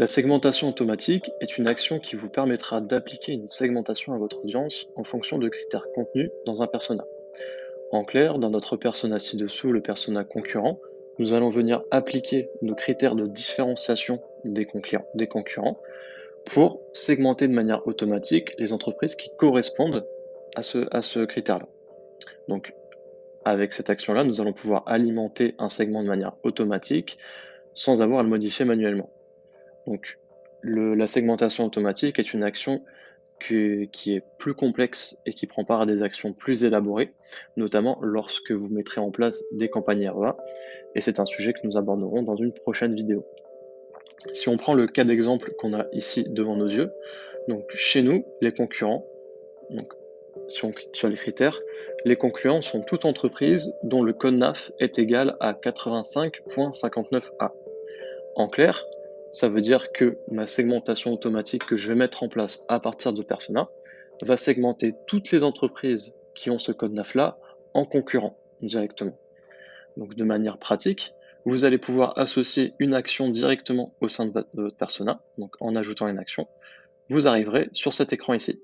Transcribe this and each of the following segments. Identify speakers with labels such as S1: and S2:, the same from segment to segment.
S1: La segmentation automatique est une action qui vous permettra d'appliquer une segmentation à votre audience en fonction de critères contenus dans un persona. En clair, dans notre persona ci-dessous, le persona concurrent, nous allons venir appliquer nos critères de différenciation des concurrents pour segmenter de manière automatique les entreprises qui correspondent à ce critère-là. Donc, avec cette action-là, nous allons pouvoir alimenter un segment de manière automatique sans avoir à le modifier manuellement. Donc, la segmentation automatique est une action qui est plus complexe et qui prend part à des actions plus élaborées, notamment lorsque vous mettrez en place des campagnes REA, et c'est un sujet que nous aborderons dans une prochaine vidéo. Si on prend le cas d'exemple qu'on a ici devant nos yeux, donc chez nous, les concurrents, donc si on clique sur les critères, les concurrents sont toute entreprise dont le code NAF est égal à 85.59a. En clair, ça veut dire que ma segmentation automatique que je vais mettre en place à partir de Persona va segmenter toutes les entreprises qui ont ce code NAF-là en concurrent directement. Donc de manière pratique, vous allez pouvoir associer une action directement au sein de votre Persona, donc en ajoutant une action. Vous arriverez sur cet écran ici.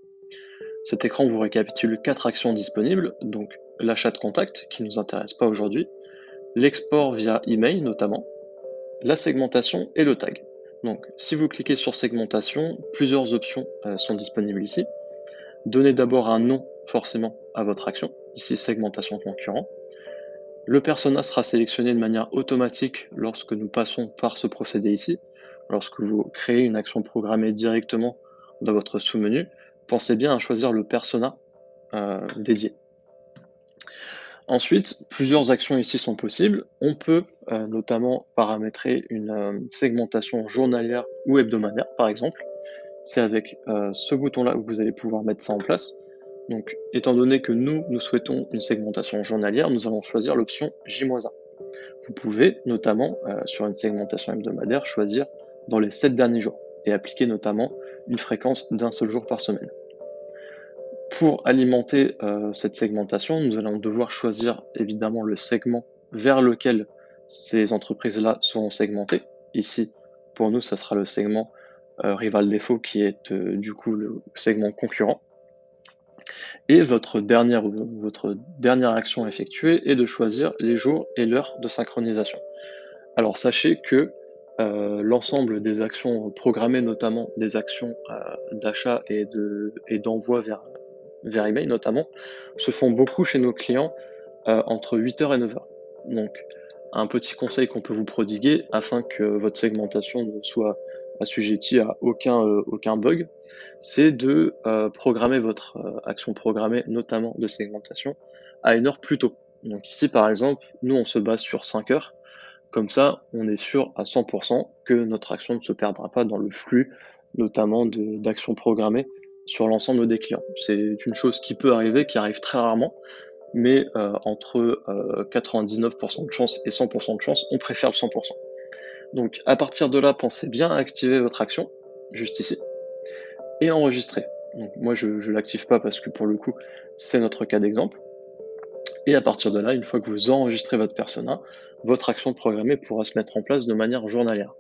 S1: Cet écran vous récapitule 4 actions disponibles, donc l'achat de contact qui ne nous intéresse pas aujourd'hui, l'export via email notamment, la segmentation et le tag. Donc, si vous cliquez sur segmentation, plusieurs options sont disponibles ici. Donnez d'abord un nom forcément à votre action, ici segmentation concurrent. Le persona sera sélectionné de manière automatique lorsque nous passons par ce procédé ici. Lorsque vous créez une action programmée directement dans votre sous-menu, pensez bien à choisir le persona dédié. Ensuite, plusieurs actions ici sont possibles. On peut notamment paramétrer une segmentation journalière ou hebdomadaire, par exemple. C'est avec ce bouton-là que vous allez pouvoir mettre ça en place. Donc, étant donné que nous souhaitons une segmentation journalière, nous allons choisir l'option J-1. Vous pouvez notamment, sur une segmentation hebdomadaire, choisir dans les 7 derniers jours et appliquer notamment une fréquence d'un seul jour par semaine. Pour alimenter cette segmentation, nous allons devoir choisir évidemment le segment vers lequel ces entreprises-là seront segmentées. Ici, pour nous, ça sera le segment rival défaut qui est du coup le segment concurrent. Et votre dernière action à effectuer est de choisir les jours et l'heure de synchronisation. Alors sachez que l'ensemble des actions programmées, notamment des actions d'achat et d'envoi vers email notamment, se font beaucoup chez nos clients entre 8h et 9h. Donc, un petit conseil qu'on peut vous prodiguer afin que votre segmentation ne soit assujettie à aucun bug, c'est de programmer votre action programmée, notamment de segmentation, à une heure plus tôt. Donc ici, par exemple, nous, on se base sur 5 heures. Comme ça, on est sûr à 100% que notre action ne se perdra pas dans le flux, notamment d'actions programmées sur l'ensemble des clients. C'est une chose qui peut arriver, qui arrive très rarement, mais entre 99% de chance et 100% de chance, on préfère le 100%. Donc à partir de là, pensez bien à activer votre action, juste ici, et enregistrer. Donc moi, je ne l'active pas parce que pour le coup, c'est notre cas d'exemple. Et à partir de là, une fois que vous enregistrez votre persona, votre action programmée pourra se mettre en place de manière journalière.